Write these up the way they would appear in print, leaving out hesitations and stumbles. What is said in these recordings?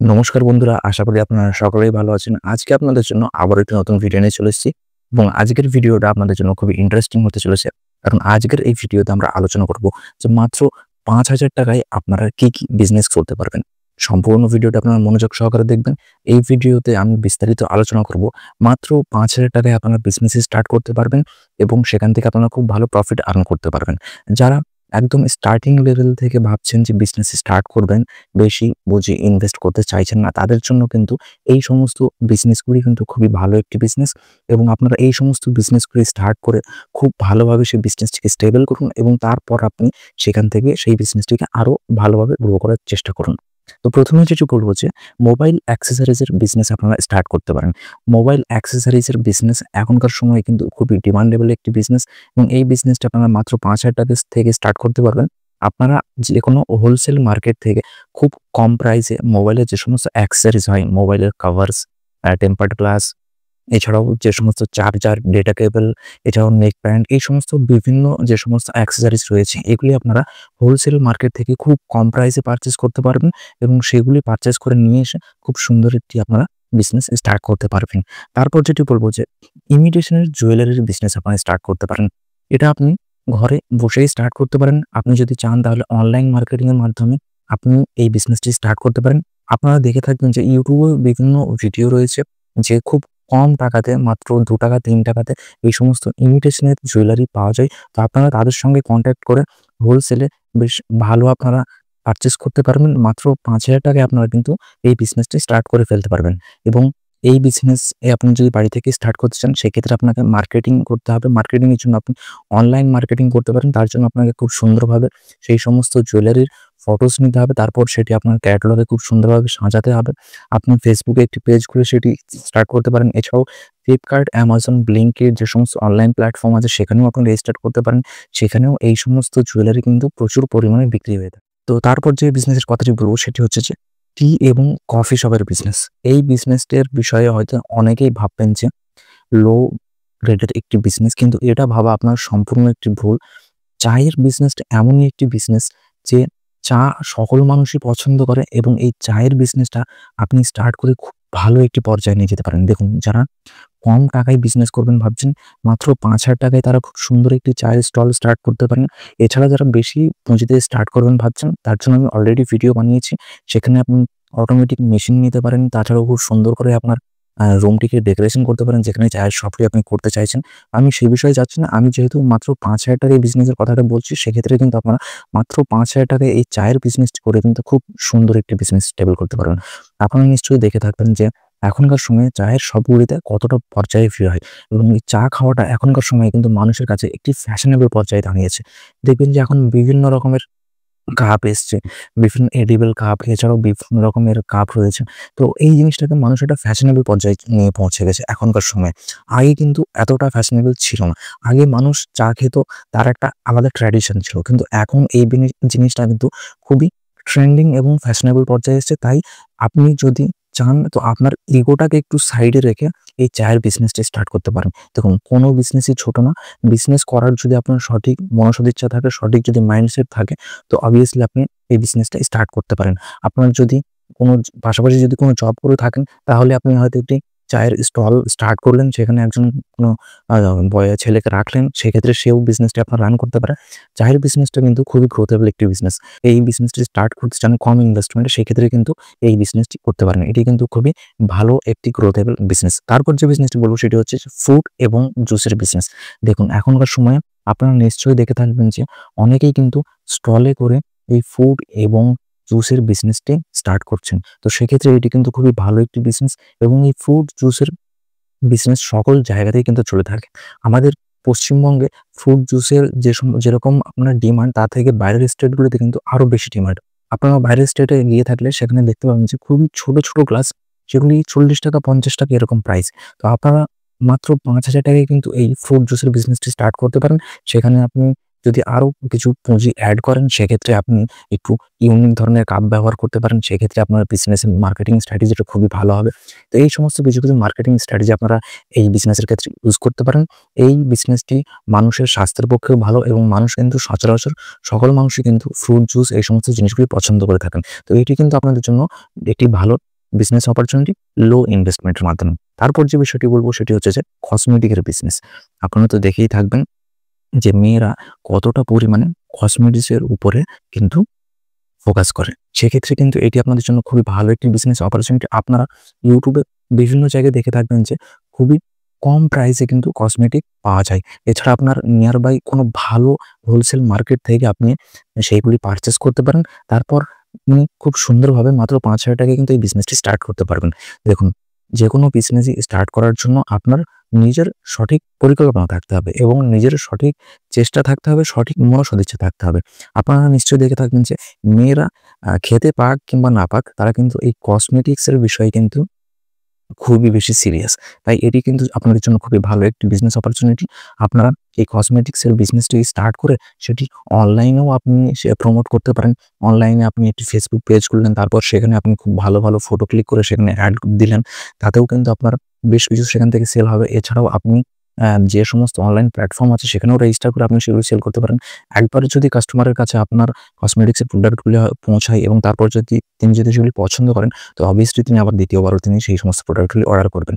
নমস্কার বন্ধুরা, আশা করি আপনারা সকলেই ভালো আছেন। আজকে আপনাদের জন্য আবার একটি নতুন ভিডিও নিয়ে চলে এসেছি এবং আজকের ভিডিওটা আপনাদের জন্য খুবই ইন্টারেস্টিং হতে চলেছে। কারণ আজকের এই ভিডিওতে আমরা আলোচনা করব যে মাত্র ৳৫,০০০ আপনারা কি বিজনেস করতে পারবেন। সম্পূর্ণ ভিডিওটা আপনারা মনোযোগ সহকারে দেখবেন। এই ভিডিওতে আমি বিস্তারিত আলোচনা করব। মাত্র ৳৫,০০০ আপনারা বিজনেস স্টার্ট করতে পারবেন এবং সেখান থেকে আপনারা খুব ভালো প্রফিট আর্ন করতে পারবেন। যারা একদম স্টার্টিং লেভেল থেকে ভাবছেন যে বিজনেস স্টার্ট করবেন, বেশি পুঁজি ইনভেস্ট করতে চাইছেন না, তাদের জন্য কিন্তু এই সমস্ত বিজনেসগুলি কিন্তু খুবই ভালো একটি বিজনেস এবং আপনারা এই সমস্ত বিজনেসগুলি স্টার্ট করে খুব ভালোভাবে সেই বিজনেসটিকে স্টেবল করুন এবং তারপর আপনি সেখান থেকে সেই বিজনেসটিকে আরো ভালোভাবে গ্রো করার চেষ্টা করুন। তো প্রথমে যেটি বলবো যে মোবাইল অ্যাক্সেসরিজের বিজনেস আপনারা স্টার্ট করতে পারেন। মোবাইল অ্যাক্সেসরিজের বিজনেস এখনকার সময়ে কিন্তু খুবই ডিমান্ডেবল একটি বিজনেস এবং এই বিজনেসটা আপনারা মাত্র ৳৫,০০০ থেকে স্টার্ট করতে পারবেন। আপনারা যেকোনো হোলসেল মার্কেট থেকে খুব কম প্রাইসে মোবাইলের যে সমস্ত অ্যাক্সেসরিজ হয়, মোবাইলের কভারস, টেম্পারড গ্লাস, এছাড়াও যে সমস্ত চার্জার, ডেটা কেবল, এছাড়াও নেক ব্যান্ড, এই সমস্ত বিভিন্ন যে সমস্ত অ্যাক্সেসরিজ রয়েছে, এগুলি আপনারা হোলসেল মার্কেট থেকে খুব কম প্রাইসে পারচেজ করতে পারবেন এবং সেগুলি পারচেজ করে নিয়ে এসে খুব সুন্দর একটি আপনারা বিজনেস স্টার্ট করতে পারবেন। তারপর যেটি বলব যে ইমিটেশনের জুয়েলারির বিজনেস আপনারা স্টার্ট করতে পারেন। এটা আপনি ঘরে বসেই স্টার্ট করতে পারেন। আপনি যদি চান তাহলে অনলাইন মার্কেটিং এর মাধ্যমে আপনি এই বিজনেসটি স্টার্ট করতে পারেন। আপনারা দেখে থাকবেন যে YouTube এ বিভিন্ন ভিডিও রয়েছে যে খুব কম টাকাতে মাত্র ৳২, ৳৩ এই সমস্ত ইমিটেশনের জুয়েলারি পাওয়া যায়। তো আপনারা তাদের সঙ্গে কনট্যাক্ট করে হোলসেলে বেশ ভালো আপনারা পারচেজ করতে পারবেন। মাত্র ৳৫,০০০ আপনারা কিন্তু এই বিজনেসটি স্টার্ট করে ফেলতে পারবেন এবং এই বিজনেস আপনি যদি বাড়ি থেকে স্টার্ট করতে চান, সেক্ষেত্রে আপনাকে মার্কেটিং করতে হবে। মার্কেটিং এর জন্য আপনি অনলাইন মার্কেটিং করতে পারেন। তার জন্য আপনাকে খুব সুন্দরভাবে সেই সমস্ত জুয়েলারির ফটোস নিতে হবে। তারপর সেটি আপনার ক্যাটালগে খুব সুন্দরভাবে সাজাতে হবে। আপনি Facebook এ একটি পেজ খুলে সেটি স্টার্ট করতে পারেন। এছাড়াও Flipkart, Amazon, Blinkit যে সমস্ত অনলাইন প্ল্যাটফর্ম আছে সেখানেও আপনি রেজিস্টার করতে পারেন। সেখানেও এই সমস্ত জুয়েলারি কিন্তু প্রচুর পরিমাণে বিক্রি হয়ে থাকে। তো তারপর যে বিজনেসের কথাটি বলব সেটি হচ্ছে যে টি এবং কফি শপের বিজনেস। এই বিজনেসটির বিষয়ে হয়তো অনেকেই ভাববেন যে লো গ্রেডের একটি বিজনেস, কিন্তু এটা ভাবা আপনার সম্পূর্ণ একটি ভুল। চায়ের বিজনেসটা এমনই একটি বিজনেস যে চা সকল মানুষই পছন্দ করে এবং এই চায়ের বিজনেসটা আপনি স্টার্ট করে খুব ভালো একটি পর্যায়ে নিয়ে যেতে পারেন। দেখুন, যারা কম টাকায় বিজনেস করবেন ভাবছেন, মাত্র ৳৫,০০০ তারা খুব সুন্দর একটি চায়ের স্টল স্টার্ট করতে পারেন। এছাড়া যারা বেশি পুঁজিতে স্টার্ট করবেন ভাবছেন, তার জন্য আমি অলরেডি ভিডিও বানিয়েছি। সেখানে আপনি অটোমেটিক মেশিন নিতে পারেন। তাছাড়াও খুব সুন্দর করে আপনার রুমটিকে ডেকোরেশন করতে পারেন যেখানে চায়ের শপটি আপনি করতে চাইছেন। আমি সেই বিষয়ে যাচ্ছি না। আমি যেহেতু মাত্র ৳৫,০০০ এই বিজনেসের কথাটা বলছি, সেক্ষেত্রে কিন্তু আপনারা মাত্র ৳৫,০০০ এই চায়ের বিজনেসটি করে কিন্তু খুব সুন্দর একটি বিজনেস স্টেবল করতে পারবেন। আপনারা নিশ্চয়ই দেখে থাকবেন যে এখনকার সময়ে চায়ের শপগুলিতে কতটা পর্যায়ে ভিড় হয় এবং এই চা খাওয়াটা এখনকার সময়ে কিন্তু মানুষের কাছে একটি ফ্যাশনেবল পর্যায়ে দাঁড়িয়েছে। দেখবেন যে এখন বিভিন্ন রকমের কাপ এসছে, বিভিন্ন এডিবল কাপ, এছাড়াও বিভিন্ন রকমের কাপ রয়েছে। তো এই জিনিসটাকে মানুষ একটা ফ্যাশনেবল পর্যায়ে নিয়ে পৌঁছে গেছে এখনকার সময়ে। আগে কিন্তু এতটা ফ্যাশনেবল ছিল না। আগে মানুষ চা খেত, তার একটা আলাদা ট্র্যাডিশন ছিল। কিন্তু এখন এই জিনিসটা কিন্তু খুবই ট্রেন্ডিং এবং ফ্যাশনেবল পর্যায়ে এসেছে। তাই আপনি যদি চান তো আপনার ইগোটাকে একটু সাইডে রেখে এই চায়ের বিজনেসটা স্টার্ট করতে পারেন। দেখুন, কোনো বিজনেসই ছোট না। বিজনেস করার যদি আপনার সঠিক মনোসদিচ্ছা থাকে, সঠিক যদি মাইন্ডসেট থাকে, তো obviously আপনি এই বিজনেসটা স্টার্ট করতে পারেন। আপনার যদি কোনো পাশাপাশি যদি কোনো জব করে থাকেন, তাহলে আপনি হয়তো একটি চায়ের স্টল স্টার্ট করলেন। সেখানে একজন কোনো আ ছেলেকে রাখলেন। সেক্ষেত্রে সেও বিজনেসটা আপনার রান করতে পারে। চায়ের বিজনেসটা কিন্তু খুবই গ্রোথেবল একটি বিজনেস। এই বিজনেসটি স্টার্ট করতে চান কম ইনভেস্টমেন্টে, সেক্ষেত্রে কিন্তু এই বিজনেসটি করতে পারেন। এটি কিন্তু খুবই ভালো একটি গ্রোথেবল বিজনেস। তারপর যে বিজনেসটি বলব সেটি হচ্ছে ফুড এবং জুসের বিজনেস। দেখুন, এখনকার সময়ে আপনারা নিশ্চয়ই দেখে থাকবেন যে অনেকেই কিন্তু স্টলে করে এই ফুড এবং জুসের বিজনেসটি স্টার্ট করছেন। তো সেক্ষেত্রে এটি কিন্তু খুবই ভালো একটি বিজনেস এবং এই ফুড জুসের বিজনেস সকল জায়গাতেই কিন্তু চলে থাকে। আমাদের পশ্চিমবঙ্গে ফ্রুট জুসের যেরকম আপনার ডিমান্ড, তার থেকে বাইরের স্টেটগুলোতে কিন্তু আরো বেশি ডিমান্ড। আপনারা বাইরের স্টেটে গিয়ে থাকলে সেখানে দেখতে পাবেন যে খুবই ছোট, ছোট গ্লাস, যেগুলি ৳৪০, ৳৫০ এরকম প্রাইস। তো আপনারা মাত্র ৳৫,০০০ য় কিন্তু এই ফ্রুট জুসের বিজনেসটি স্টার্ট করতে পারেন। সেখানে আপনি যদি আরো কিছু পুঁজি এড করেন, সেক্ষেত্রে আপনি একটু ইউনিক ধরনের কাপ ব্যবহার করতে পারেন। সেক্ষেত্রে আপনার বিজনেসের মার্কেটিং স্ট্র্যাটেজিটা খুবই ভালো হবে। তো এই সমস্ত কিছু, কিছু মার্কেটিং স্ট্র্যাটেজি আপনারা এই বিজনেসের ক্ষেত্রে ইউজ করতে পারেন। এই বিজনেসটি মানুষের স্বাস্থ্যের পক্ষেও ভালো এবং মানুষ কিন্তু সচরাচর সকল মানুষই কিন্তু ফ্রুট জুস এই সমস্ত জিনিসগুলি পছন্দ করে থাকেন। তো এটি কিন্তু আপনাদের জন্য একটি ভালো বিজনেস অপরচুনিটি লো ইনভেস্টমেন্টের মাধ্যমে। তারপর যে বিষয়টি বলবো সেটি হচ্ছে যে কসমেটিকের বিজনেস। আপনারা তো দেখেই থাকবেন যে মেয়েরা কতটা পরিমাণে কসমেটিক্সের উপরে কিন্তু ফোকাস করে। সেক্ষেত্রে কিন্তু এটি আপনাদের জন্য খুবই ভালো একটি বিজনেস অপরচুনিটি। আপনারা ইউটিউবে বিভিন্ন জায়গায় দেখে থাকবেন যে খুবই কম প্রাইসে কিন্তু কসমেটিক পাওয়া যায়। এছাড়া আপনার নিয়ার বাই কোনো ভালো হোলসেল মার্কেট থেকে আপনি সেইগুলি পারচেজ করতে পারেন। তারপর আপনি খুব সুন্দরভাবে মাত্র ৳৫,০০০ কিন্তু এই বিজনেসটি স্টার্ট করতে পারবেন। দেখুন, যেকোনো বিজনেসই স্টার্ট করার জন্য আপনার নিজের সঠিক পরিকল্পনা থাকতে হবে এবং নিজের সঠিক চেষ্টা থাকতে হবে, সঠিক মনোসদিচ্ছা থাকতে হবে। আপনারা নিশ্চয়ই দেখে থাকবেন যে মেয়েরা খেতে পাক কিংবা না পাক, তারা কিন্তু এই কসমেটিক্সের বিষয়ে কিন্তু খুবই বেশি সিরিয়াস। তাই এটি কিন্তু আপনাদের জন্য খুবই ভালো একটি বিজনেস অপরচুনিটি। আপনারা এই কসমেটিক্সের বিজনেসটি স্টার্ট করে সেটি অনলাইনেও আপনি প্রমোট করতে পারেন। অনলাইনে আপনি একটি Facebook পেজ খুললেন, তারপর সেখানে আপনি খুব ভালো, ভালো ফটো ক্লিক করে সেখানে অ্যাড দিলেন। তাতেও কিন্তু আপনার বেশ কিছু সেখান থেকে সেল হবে। এছাড়াও আপনি যে সমস্ত অনলাইন প্ল্যাটফর্ম আছে সেখানেও রেজিস্টার করে আপনি সেগুলো সেল করতে পারেন। একবারে যদি কাস্টমারের কাছে আপনার কসমেটিক্সের প্রোডাক্টগুলি পৌঁছায় এবং তারপর যদি তিনি সেগুলি পছন্দ করেন, তো অবভিয়াসলি তিনি আবার দ্বিতীয়বারও তিনি সেই সমস্ত প্রোডাক্টগুলি অর্ডার করবেন।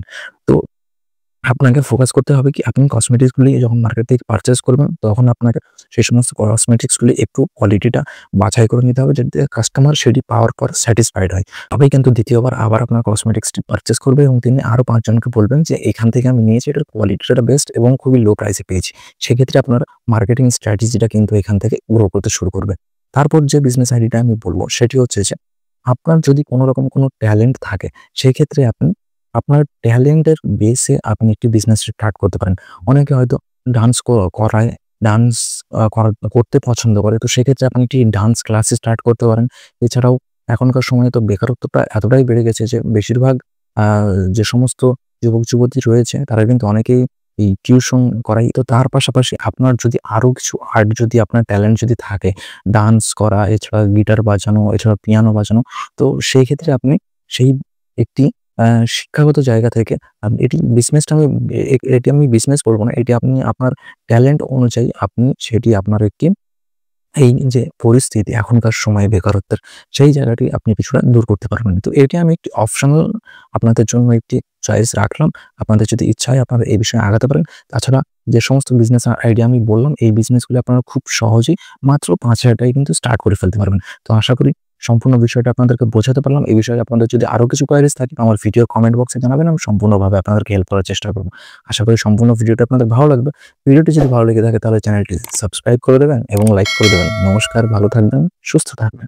তো আপনাকে ফোকাস করতে হবে কি, আপনি কসমেটিক্সগুলি যখন মার্কেট থেকে পারচেজ করবেন, তখন আপনাকে সেই সমস্ত কসমেটিক্সগুলি একটু কোয়ালিটিটা বাছাই করে নিতে হবে, যাতে কাস্টমার সেটি পাওয়ার পর স্যাটিসফাইড হয়। তবেই কিন্তু দ্বিতীয়বার আবার আপনার কসমেটিক্সটি পারচেজ করবে এবং তিনি আরও ৫ জনকে বলবেন যে এখান থেকে আমি নিয়েছি, এটার কোয়ালিটিটা বেস্ট এবং খুবই লো প্রাইসে পেয়েছি। সেক্ষেত্রে আপনার মার্কেটিং স্ট্র্যাটেজিটা কিন্তু এখান থেকে গ্রো করতে শুরু করবে। তারপর যে বিজনেস আইডিয়াটা আমি বলব সেটি হচ্ছে যে আপনার যদি কোনো রকম কোনো ট্যালেন্ট থাকে, সেক্ষেত্রে আপনি আপনার ট্যালেন্টের বেসে আপনি একটি বিজনেস স্টার্ট করতে পারেন। অনেকে হয়তো ডান্স করায়, ডান্স করতে পছন্দ করে। তো সেক্ষেত্রে আপনি একটি ডান্স ক্লাস স্টার্ট করতে পারেন। এছাড়াও এখনকার সময়ে তো বেকারত্বটা এতটাই বেড়ে গেছে যে বেশিরভাগ আ যে সমস্ত যুবক-যুবতী রয়েছে তারা কিন্তু অনেকেই এই টিউশন করায়। তো তার পাশাপাশি আপনার যদি আরো কিছু আর্ট, যদি আপনার ট্যালেন্ট যদি থাকে, ডান্স করা, এছাড়া গিটার বাজানো, এছাড়া পিয়ানো বাজানো, তো সেই ক্ষেত্রে আপনি সেই একটি আ শিক্ষাগত জায়গা থেকে এটি বিজনেসটা আমি এটি আমি বিজনেস বলব না। এটি আপনি আপনার ট্যালেন্ট অনুযায়ী আপনি সেটি আপনার একটি এই যে পরিস্থিতি এখনকার সময়ে বেকারত্বের, সেই জায়গাটি আপনি কিছুটা দূর করতে পারবেন। তো এটি আমি একটি অপশনাল আপনাদের জন্য একটি চয়েস রাখলাম। আপনাদের যদি ইচ্ছা হয় আপনারা এই বিষয়ে আগাতে পারেন। তাছাড়া যে সমস্ত বিজনেস আইডিয়া আমি বললাম, এই বিজনেসগুলো আপনারা খুব সহজেই মাত্র ৳৫,০০০ কিন্তু স্টার্ট করে ফেলতে পারবেন। তো আশা করি সম্পূর্ণ বিষয়টা আপনাদেরকে বোঝাতে পারলাম। এই বিষয়ে আপনাদের যদি আরো কিছু কোয়েরিজ থাকে আমার ভিডিও কমেন্ট বক্সে জানাবেন। আমি সম্পূর্ণভাবে আপনাদেরকে হেল্প করার চেষ্টা করব। আশা করি সম্পূর্ণ ভিডিওটা আপনাদের ভালো লাগবে। ভিডিওটি যদি ভালো লেগে থাকে তাহলে চ্যানেলটি সাবস্ক্রাইব করে দেবেন এবং লাইক করে দেবেন। নমস্কার, ভালো থাকবেন, সুস্থ থাকবেন।